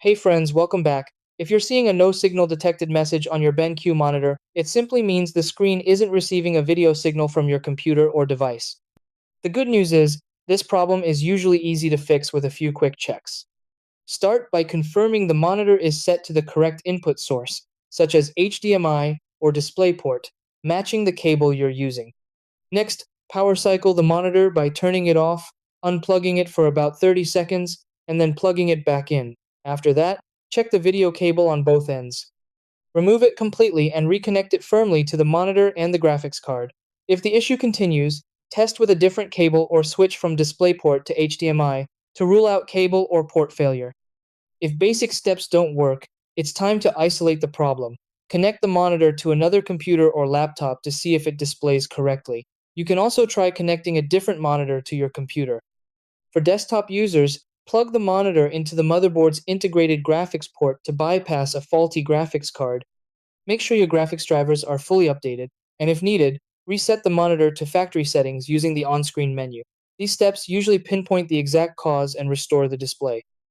Hey friends, welcome back. If you're seeing a no signal detected message on your BenQ monitor, it simply means the screen isn't receiving a video signal from your computer or device. The good news is, this problem is usually easy to fix with a few quick checks. Start by confirming the monitor is set to the correct input source, such as HDMI or DisplayPort, matching the cable you're using. Next, power cycle the monitor by turning it off, unplugging it for about 30 seconds, and then plugging it back in. After that, check the video cable on both ends. Remove it completely and reconnect it firmly to the monitor and the graphics card. If the issue continues, test with a different cable or switch from DisplayPort to HDMI to rule out cable or port failure. If basic steps don't work, it's time to isolate the problem. Connect the monitor to another computer or laptop to see if it displays correctly. You can also try connecting a different monitor to your computer. For desktop users, plug the monitor into the motherboard's integrated graphics port to bypass a faulty graphics card. Make sure your graphics drivers are fully updated, and if needed, reset the monitor to factory settings using the on-screen menu. These steps usually pinpoint the exact cause and restore the display.